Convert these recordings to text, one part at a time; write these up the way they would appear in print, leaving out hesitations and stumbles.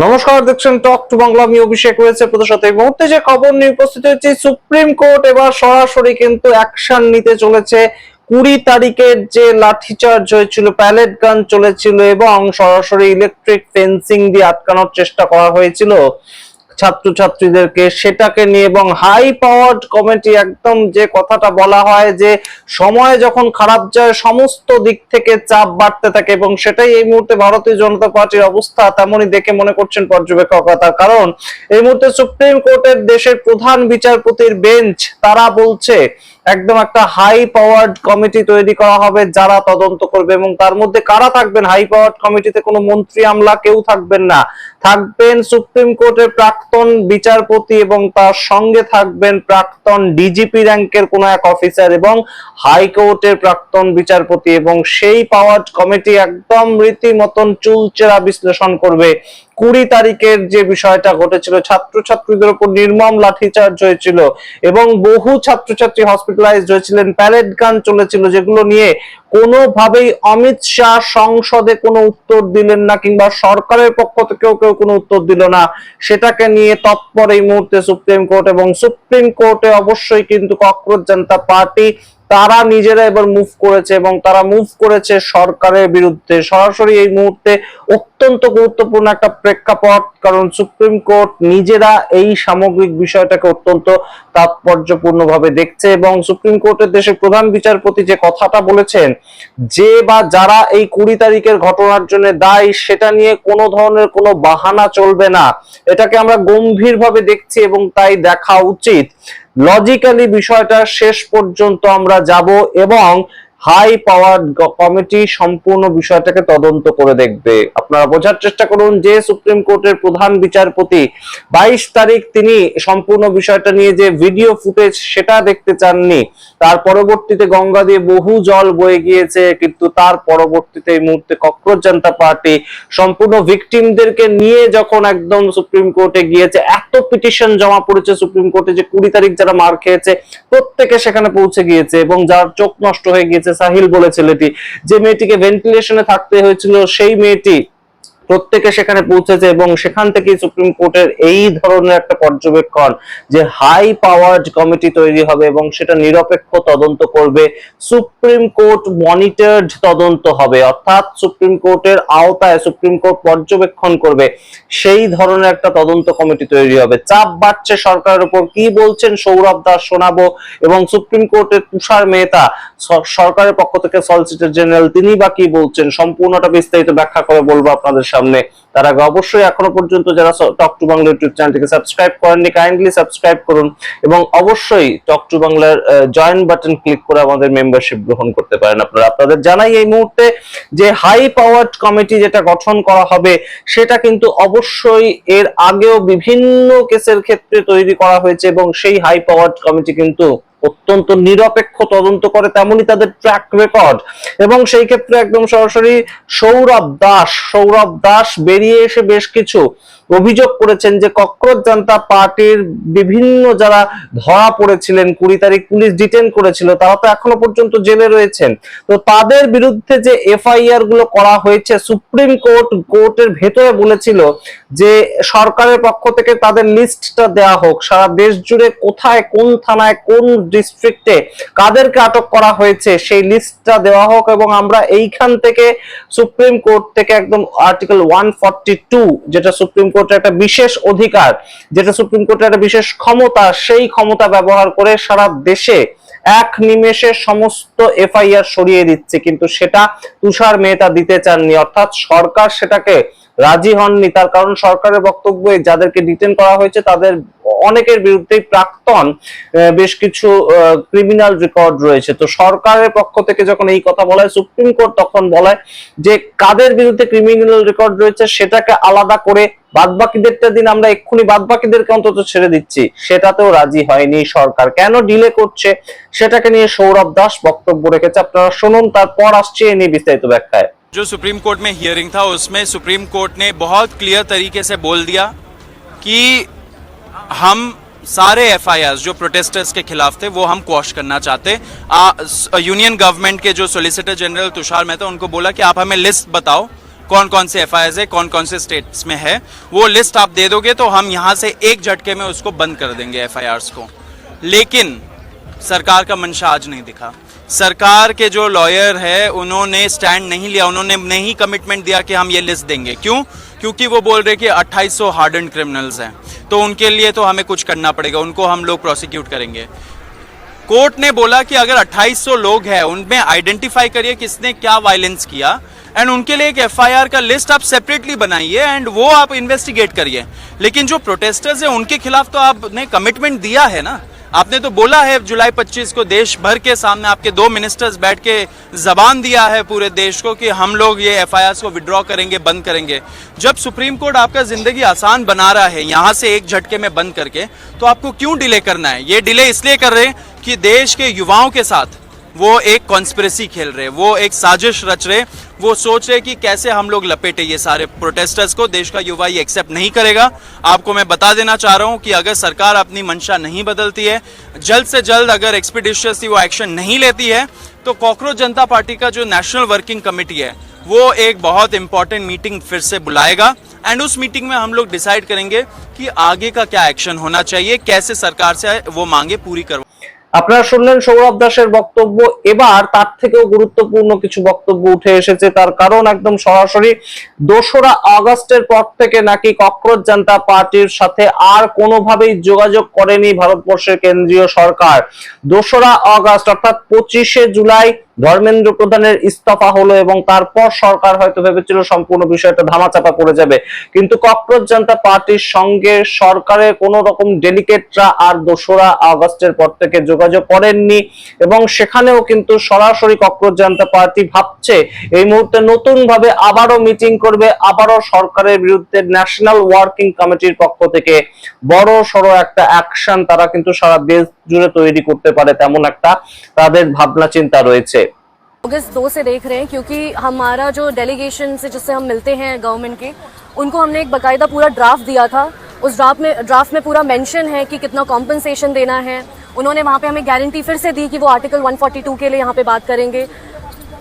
নমস্কার, দেখছেন talk to Bangla. আমি অভিষেক রয়েছে আপনাদের সাথে। এই মুহূর্তে যে খবর নিয়ে উপস্থিত হয়েছে, সুপ্রিম কোর্ট এবার সরাসরি কিন্তু অ্যাকশন নিতে চলেছে। 20 তারিখের যে লাঠিচার্জ হয়েছিল, প্যালেট গান চলেছিল এবং সরাসরি ইলেকট্রিক ফেন্সিং দিয়ে আটকানোর চেষ্টা করা হয়েছিল ছাত্রছাত্রীদেরকে, সেটাকে নিয়ে এবং হাই পাওয়ার্ড কমিটি, একদম যে কথাটা বলা হয় যে সময় যখন খারাপ যায় সমস্ত দিক থেকে চাপ বাড়তে থাকে, এবং সেটাই এই মুহূর্তে ভারতীয় জনতা পার্টির অবস্থা তেমনই দেখে মনে করছেন পর্যবেক্ষকরা। তার কারণ এই মুহূর্তে সুপ্রিম কোর্টের দেশের প্রধান বিচারপতির বেঞ্চ তারা বলছে একদম একটা হাই পাওয়ার্ড কমিটি তৈরি করা হবে যারা তদন্ত করবে, এবং তার মধ্যে কারা থাকবেন হাই পাওয়ার্ড কমিটিতে? কোনো মন্ত্রী আমলা কেউ থাকবেন না, থাকবেন সুপ্রিম কোর্টের প্রাক্তন বিচারপতি এবং তার সঙ্গে থাকবেন প্রাক্তন ডিজিপি র্যাঙ্কের কোন এক অফিসার এবং হাইকোর্টের প্রাক্তন বিচারপতি। এবং সেই পাওয়ার্ড কমিটি একদম রীতিমতন চুলচেরা বিশ্লেষণ করবে 20 তারিখের যে বিষয়টা ঘটেছিল, ছাত্রছাত্রীদের উপর নির্মম লাঠিচার্জ হয়েছিল এবং বহু ছাত্রছাত্রী হসপিটালাইজড হয়েছিলেন, প্যালেট গান চলেছিল, যেগুলো নিয়ে কোনোভাবেই অমিত শাহ সংসদে কোনো উত্তর দিলেন না, কিংবা সরকারের পক্ষ থেকেও কেউ কোনো উত্তর দিল না। সেটাকে নিয়ে তৎপর এই মুহূর্তে সুপ্রিম কোর্ট, এবং সুপ্রিম কোর্টে অবশ্যই কিন্তু ককরোচ জনতা পার্টি তারা নিজেরা এবার মুভ করেছে, এবং তারা মুভ করেছে সরকারের বিরুদ্ধে সরাসরি। এই মুহূর্তে অত্যন্ত গুরুত্বপূর্ণ একটা প্রেক্ষাপট, কারণ সুপ্রিম কোর্ট নিজেরা এই সামগ্রিক বিষয়টাকে অত্যন্ত তাৎপর্যপূর্ণ ভাবে দেখছে। এবং সুপ্রিম কোর্টের দেশের প্রধান বিচারপতি যে কথাটা বলেছেন, যে বা যারা এই 20 তারিখের ঘটনার জন্য দায়ী, সেটা নিয়ে কোনো ধরনের কোনো বাহানা চলবে না। এটাকে আমরা গম্ভীরভাবে দেখছি এবং তাই দেখা উচিত। লজিক্যালি বিষয়টা শেষ পর্যন্ত আমরা যাব এবং হাই পাওয়ার কমিটি সম্পূর্ণ বিষয়টাকে তদন্ত করে দেখবে। আপনারা বোঝার চেষ্টা করুন যে সুপ্রিম কোর্টের প্রধান বিচারপতি 22 তারিখ তিনি সম্পূর্ণ বিষয়টা নিয়ে যে ভিডিও ফুটেজ সেটা দেখতে চাননি। তার পরবর্তীতে গঙ্গা দিয়ে বহু জল বয়ে গিয়েছে, কিন্তু তার পরবর্তীতে এই মুহূর্তে ককরোচ জনতা পার্টি সম্পূর্ণ ভিকটিমদেরকে নিয়ে যখন একদম সুপ্রিম কোর্টে গিয়েছে, এত পিটিশন জমা পড়েছে সুপ্রিম কোর্টে যে 20 তারিখ যারা মার খেয়েছে প্রত্যেকে সেখানে পৌঁছে গিয়েছে, এবং যার চোখ নষ্ট হয়ে গিয়েছে, সাহিল বলে ছেলেটি, যে মেয়েটিকে ভেন্টিলেশনে থাকতে হয়েছিল, সেই মেয়েটি প্রত্যেকে সেখানে পৌঁছেছে। এবং সেখান থেকে সুপ্রিম কোর্টের এই ধরনের একটা পর্যবেক্ষণ যে হাই পাওয়ার্ড কমিটি তৈরি হবে এবং সেটা নিরপেক্ষ তদন্ত করবে, সুপ্রিম কোর্ট মনিটরড তদন্ত হবে, অর্থাৎ সুপ্রিম কোর্টের আওতায় সুপ্রিম কোর্ট পর্যবেক্ষণ করবে, সেই ধরনের একটা তদন্ত কমিটি তৈরি হবে। চাপ বাড়ছে সরকারের উপর, কি বলছেন সৌরভ দাস শোনাবো, এবং সুপ্রিম কোর্টের তুষার মেহতা সরকারের পক্ষ থেকে সলিসিটর জেনারেল, তিনি বা কি বলছেন, সম্পূর্ণটা বিস্তারিত ব্যাখ্যা করে বলবো আপনাদের সামনে। তার আগে অবশ্যই এখনো পর্যন্ত যারা টক টু বাংলা ইউটিউব চ্যানেলটিকে সাবস্ক্রাইব করেননি, কাইন্ডলি সাবস্ক্রাইব করুন এবং অবশ্যই টক টু বাংলার জয়েন বাটন ক্লিক করে আমাদের মেম্বারশিপ গ্রহণ করতে পারেন আপনারা। আপনাদের জানাই এই মুহূর্তে যে হাই পাওয়ার্ড কমিটি যেটা গঠন করা হবে, সেটা কিন্তু অবশ্যই এর আগেও বিভিন্ন কেসের ক্ষেত্রে তৈরি করা হয়েছে, এবং সেই হাই পাওয়ার্ড কমিটি কিন্তু অত্যন্ত নিরপেক্ষ তদন্ত করে, তেমনি তাদের ট্র্যাক রেকর্ড। এবং সেই ক্ষেত্রে একদম সরাসরি সৌরভ দাস বেরিয়ে এসে বেশ কিছু অভিযোগ করেছেন যে ককরোচ জনতা পার্টির বিভিন্ন যারা ধরা পড়েছিলেন, 20 তারিখ পুলিশ ডিটেন করেছিল, তারা তো এখনো পর্যন্ত জেলে রয়েছেন। তো তাদের বিরুদ্ধে যে এফআইআর গুলো করা হয়েছে, সুপ্রিম কোর্টের ভেতরে বলেছিল যে সরকারের পক্ষ থেকে তাদের লিস্টটা দেওয়া হোক, সারা দেশ জুড়ে কোথায়, কোন থানায়, কোন ডিস্ট্রিক্টে কাদেরকে আটক করা হয়েছে সেই লিস্টটা দেওয়া হোক, এবং আমরা এইখান থেকে সুপ্রিম কোর্ট থেকে একদম আর্টিকেল 142, যেটা সুপ্রিম কোর্টের একটা বিশেষ অধিকার, যেটা সুপ্রিম কোর্টের একটা বিশেষ ক্ষমতা, সেই ক্ষমতা ব্যবহার করে সারা দেশে এক নিমেষে সমস্ত এফআইআর সরিয়ে দিচ্ছে। কিন্তু সেটা তুষার মেহতা দিতে চাননি, অর্থাৎ সরকার সেটাকে রাজি হননি। তার কারণ সরকারের বক্তব্য, যাদেরকে ডিটেন করা হয়েছে তাদের অনেকের বিরুদ্ধে প্রাক্তন বেশ কিছু ক্রিমিনাল রেকর্ড রয়েছে। তো সরকারের পক্ষ থেকে যখন এই কথা বলা হয়, সুপ্রিম কোর্ট তখন বলায় যে কাদের বিরুদ্ধে ক্রিমিনাল রেকর্ড রয়েছে সেটাকে আলাদা করে বাদবাকিদেরটা দিন, আমরা এক্ষুনি বাদবাকিদেরকে অন্তত ছেড়ে দিচ্ছি। সেটাতেও রাজি হয়নি সরকার। কেন ডিলে করছে সেটাকে নিয়ে সৌরভ দাস বক্তব্য রেখেছে, আপনারা শুনুন, তারপর আসছে এ নিয়ে বিস্তারিত ব্যাখ্যায়। जो सुप्रीम कोर्ट में हियरिंग था उसमें सुप्रीम कोर्ट ने बहुत क्लियर तरीके से बोल दिया कि हम सारे एफआईआर जो प्रोटेस्टर्स के खिलाफ थे वो हम क्वॉश करना चाहते। यूनियन गवर्नमेंट के जो सॉलिसिटर जनरल तुषार मेहता, उनको बोला कि आप हमें लिस्ट बताओ कौन कौन से एफआईआर है, कौन कौन से स्टेट्स में है, वो लिस्ट आप दे दोगे तो हम यहाँ से एक झटके में उसको बंद कर देंगे एफआईआर्स को। लेकिन सरकार का मंशा आज नहीं दिखा। सरकार के जो लॉयर है उन्होंने स्टैंड नहीं लिया, उन्होंने नहीं कमिटमेंट दिया कि हम ये लिस्ट देंगे। क्यों? क्योंकि वो बोल रहे कि 2800 हार्डन क्रिमिनल्स हैं, तो उनके लिए तो हमें कुछ करना पड़ेगा, उनको हम लोग प्रोसिक्यूट करेंगे। कोर्ट ने बोला कि अगर 2800 लोग हैं उनमें आइडेंटिफाई करिए किसने क्या वायलेंस किया एंड उनके लिए एक एफआईआर का लिस्ट आप सेपरेटली बनाइए एंड वो आप इन्वेस्टिगेट करिए। लेकिन जो प्रोटेस्टर्स हैं उनके खिलाफ तो आपने कमिटमेंट दिया है ना, आपने तो बोला है जुलाई 25 को देश भर के सामने आपके 2 मिनिस्टर्स बैठ के जबान दिया है पूरे देश को कि हम लोग ये एफआईआर को विड्रॉ करेंगे, बंद करेंगे। जब सुप्रीम कोर्ट आपका जिंदगी आसान बना रहा है यहां से एक झटके में बंद करके, तो आपको क्यों डिले करना है? ये डिले इसलिए कर रहे हैं कि देश के युवाओं के साथ वो एक कॉन्स्पिरेसी खेल रहे, वो एक साजिश रच रहे, वो सोच रहे कि कैसे हम लोग लपेटे ये सारे प्रोटेस्टर्स को। देश का युवा ये एक्सेप्ट नहीं करेगा। आपको मैं बता देना चाह रहा हूं कि अगर सरकार अपनी मंशा नहीं बदलती है, जल्द से जल्द अगर एक्सपीडिशियसली वो एक्शन नहीं लेती है, तो कॉकरोच जनता पार्टी का जो नेशनल वर्किंग कमेटी है वो एक बहुत इंपॉर्टेंट मीटिंग फिर से बुलाएगा एंड उस मीटिंग में हम लोग डिसाइड करेंगे कि आगे का क्या एक्शन होना चाहिए, कैसे सरकार से वो मांगे पूरी करवा। আপনারা শুনলেন সৌরভ দাসের বক্তব্য। এবার তার থেকেও গুরুত্বপূর্ণ কিছু বক্তব্য উঠে এসেছে, তার কারণ একদম সরাসরি 2রা আগস্টের পর থেকে নাকি ককরোচ জনতা পার্টির সাথে আর কোনোভাবেই যোগাযোগ করেনি ভারতবর্ষের কেন্দ্রীয় সরকার। 2রা আগস্ট অর্থাৎ 25শে জুলাই ধর্মেন্দ্র প্রধানের ইস্তফা হলো এবং তারপর সরকার হয়তো ভেবেছিল সম্পূর্ণ বিষয়টা ধামাচাপা পড়ে যাবে, কিন্তু ককরোচ জনতা পার্টির সঙ্গে সরকারের কোন রকম ডেলিগেটরা আর 2রা আগস্টের পর থেকে যোগাযোগ করেননি এবং সেখানেও কিন্তু সরাসরি ককরোচ জনতা পার্টি ভাবছে এই মুহূর্তে নতুন ভাবে আবারও মিটিং করবে, আবারও সরকারের বিরুদ্ধে ন্যাশনাল ওয়ার্কিং কমিটির পক্ষ থেকে বড় সড়ো একটা অ্যাকশন তারা কিন্তু সারা দেশ জুড়ে তৈরি করতে পারে, তেমন একটা তাদের ভাবনা चिंता রয়েছে। अगस्त 2 से देख रहे हैं, क्योंकि हमारा जो डेलीगेशन से जिससे हम मिलते हैं गवर्नमेंट के, उनको हमने एक बाकायदा पूरा ड्राफ्ट दिया था। उस ड्राफ्ट में पूरा मेंशन है कि कितना कॉम्पनसेशन देना है। उन्होंने वहाँ पे हमें गारंटी फिर से दी कि वो आर्टिकल 142 के लिए यहाँ पे बात करेंगे।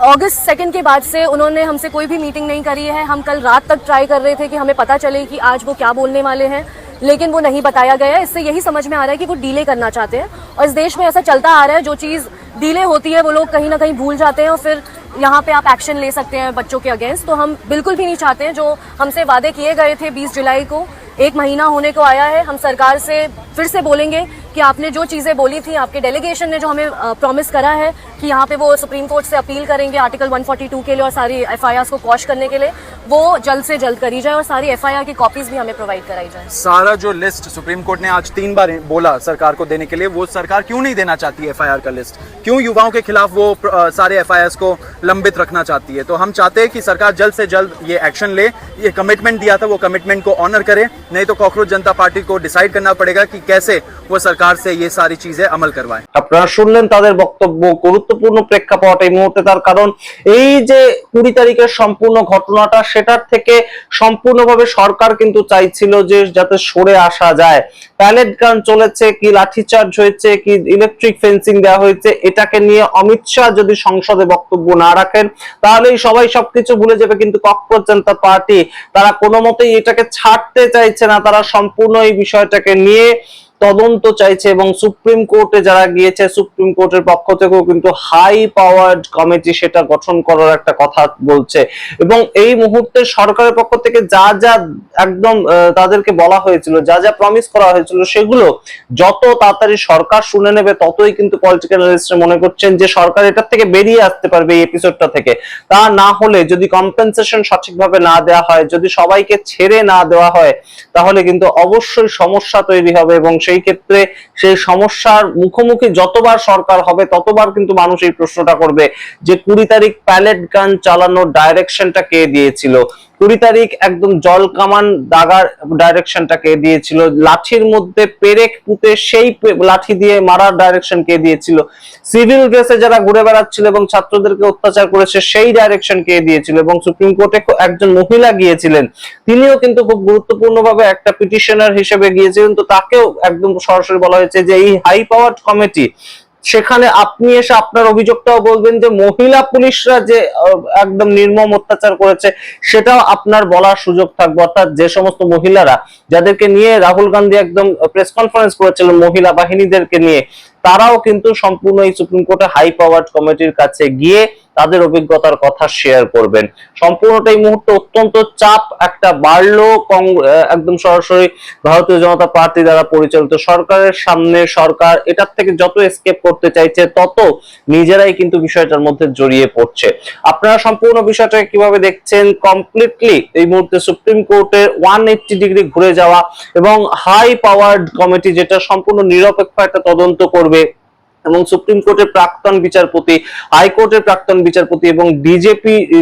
अगस्त 2 के बाद से उन्होंने हमसे कोई भी मीटिंग नहीं करी है। हम कल रात तक ट्राई कर रहे थे कि हमें पता चले कि आज वो क्या बोलने वाले हैं, लेकिन वो नहीं बताया गया है। इससे यही समझ में आ रहा है कि वो डीले करना चाहते हैं और इस देश में ऐसा चलता आ रहा है, जो चीज़ डीले होती है वो लोग कहीं ना कहीं भूल जाते हैं और फिर यहाँ पे आप एक्शन ले सकते हैं बच्चों के अगेंस्ट। तो हम बिल्कुल भी नहीं चाहते हैं, जो हमसे वादे किए गए थे 20 जुलाई को, 1 महीना होने को आया है। हम सरकार से फिर से बोलेंगे कि आपने जो चीज़ें बोली थी, आपके डेलीगेशन ने जो हमें प्रॉमिस करा है कि यहाँ पे वो सुप्रीम कोर्ट से अपील करेंगे आर्टिकल 142 के लिए और सारी एफआईआर को क्वॉश करने के लिए, वो जल्द से जल्द करी जाए और सारी एफआईआर की कॉपीज भी हमें प्रोवाइड कराई जाए। सारा जो लिस्ट सुप्रीम कोर्ट ने आज 3 बार बोला सरकार को देने के लिए, वो सरकार क्यों नहीं देना चाहती एफआईआर का लिस्ट? क्यों युवाओं के खिलाफ वो सारे एफआईआर को लंबित रखना चाहती है? तो हम चाहते हैं कि सरकार जल्द से जल्द ये एक्शन ले। ये कमिटमेंट दिया था, वो कमिटमेंट को ऑनर करे, नहीं तो कॉकरोच जनता पार्टी को डिसाइड करना पड़ेगा कि कैसे वो सरकार से ये सारी चीजें अमल करवाए। আপনারা শুনলেন তাদের বক্তব্য। গুরুত্বপূর্ণ প্রেক্ষাপট এই মুহূর্তে, তার কারণ এই যে 20 তারিখের সম্পূর্ণ ঘটনাটা, সেটার থেকে সম্পূর্ণভাবে সরকার কিন্তু চাইছিল যে যাতে সরে আসা যায়। প্যালেট গান চলেছে, কি লাঠিচার্জ হয়েছে, কি ইলেকট্রিক ফেন্সিং দেওয়া হয়েছে, এটাকে নিয়ে অমিত শাহ যদি সংসদে বক্তব্য না রাখেন তাহলেই সবাই সবকিছু ভুলে যাবে। কিন্তু ককরোচ জনতা পার্টি তারা কোনো মতেই এটাকে ছাড়তে চাইছে না, তারা সম্পূর্ণ এই বিষয়টাকে নিয়ে তদন্ত চাইছে এবং সুপ্রিম কোর্টে যারা গিয়েছে, সুপ্রিম কোর্টের পক্ষ থেকেও কিন্তু হাই পাওয়ার্ড কমিটি সেটা গঠন করার একটা কথা বলছে এবং এই মুহূর্তে সরকারের পক্ষ থেকে যা যা একদম তাদেরকে বলা হয়েছিল, যা যা প্রমিস করা হয়েছিল, সেগুলো যত তাড়াতাড়ি সরকার শুনে নেবে ততই কিন্তু পলিটিক্যাল অ্যানালিস্টরা মনে করছেন যে সরকার এটার থেকে বেরিয়ে আসতে পারবে এই এপিসোডটা থেকে। তা না হলে যদি কম্পেনসেশন সঠিকভাবে না দেওয়া হয়, যদি সবাইকে ছেড়ে না দেওয়া হয়, তাহলে কিন্তু অবশ্যই সমস্যা তৈরি হবে এবং সেই ক্ষেত্রে সেই সমস্যার মুখোমুখি যতবার সরকার হবে ততবার কিন্তু মানুষ এই প্রশ্নটা করবে যে 20 তারিখ প্যালেট গান চালানোর ডাইরেকশনটা কে দিয়েছিল, 20 তারিখ একদম জল কামান দাগার ডাইরেকশনটা কে দিয়েছিল, লাঠির মধ্যে পেরেক পুঁতে সেই লাঠি দিয়ে মারার ডাইরেকশন কে দিয়েছিল, সিভিল ড্রেসে যারা ঘুরে বেড়াচ্ছিল এবং ছাত্রদেরকে অত্যাচার করেছে সেই ডাইরেকশন কে দিয়েছিল এবং সুপ্রিম কোর্টে একজন মহিলা গিয়েছিলেন, তিনিও কিন্তু খুব গুরুত্বপূর্ণভাবে একটা পিটিশনার হিসেবে গিয়েছিলেন। তো তাকেও একদম সরাসরি বলা হয়েছে যে এই হাই পাওয়ার্ড কমিটি সেখানে আপনি এসে আপনার অভিযোগটাও বলবেন, যে মহিলা পুলিশরা যে একদম নির্মম অত্যাচার করেছে সেটাও আপনার বলার সুযোগ থাকবে। অর্থাৎ যে সমস্ত মহিলারা যাদেরকে নিয়ে রাহুল গান্ধী একদম প্রেস কনফারেন্স করেছিলেন মহিলা বাহিনীদেরকে নিয়ে, তারাও কিন্তু সম্পূর্ণ এই সুপ্রিম কোর্টে হাই পাওয়ার্ড কমিটির কাছে গিয়ে তাদের অভিজ্ঞতার কথা শেয়ার করবেন। সম্পূর্ণটা এই মুহূর্তে অত্যন্ত চাপ একটা বাড়লো একদম সরাসরি ভারতীয় জনতা পার্টি দ্বারা পরিচালিত সরকারের সামনে। সরকার এটার থেকে যত এসকেপ করতে চাইছে তত নিজেরাই কিন্তু বিষয়টার মধ্যে জড়িয়ে পড়ছে। আপনারা সম্পূর্ণ বিষয়টাকে কিভাবে দেখছেন? কমপ্লিটলি এই মুহূর্তে সুপ্রিম কোর্টের 180 ডিগ্রি ঘুরে যাওয়া এবং হাই পাওয়ার্ড কমিটি যেটা সম্পূর্ণ নিরপেক্ষ একটা তদন্ত করবে, এবং সুপ্রিম কোর্টের প্রাক্তন বিচারপতি, হাইকোর্টের প্রাক্তন বিচারপতি এবং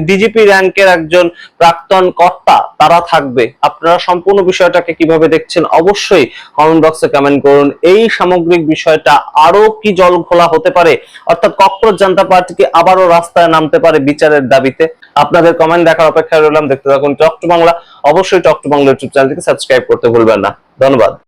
ডিজিপি র্যাঙ্কের একজন প্রাক্তন কর্তা তারা থাকবে। আপনারা সম্পূর্ণ বিষয়টাকে কিভাবে দেখছেন অবশ্যই কমেন্ট বক্সে কমেন্ট করুন। এই সামগ্রিক বিষয়টা আরো কি জল ঘোলা হতে পারে, অর্থাৎ ককরোচ জনতা পার্টিকে আবারও রাস্তায় নামতে পারে বিচারের দাবিতে? আপনাদের কমেন্ট দেখার অপেক্ষায় রইলাম। দেখতে থাকুন টক টু বাংলা। অবশ্যই টক টু বাংলা ইউটিউব চ্যানেলটিকে সাবস্ক্রাইব করতে ভুলবেন না। ধন্যবাদ।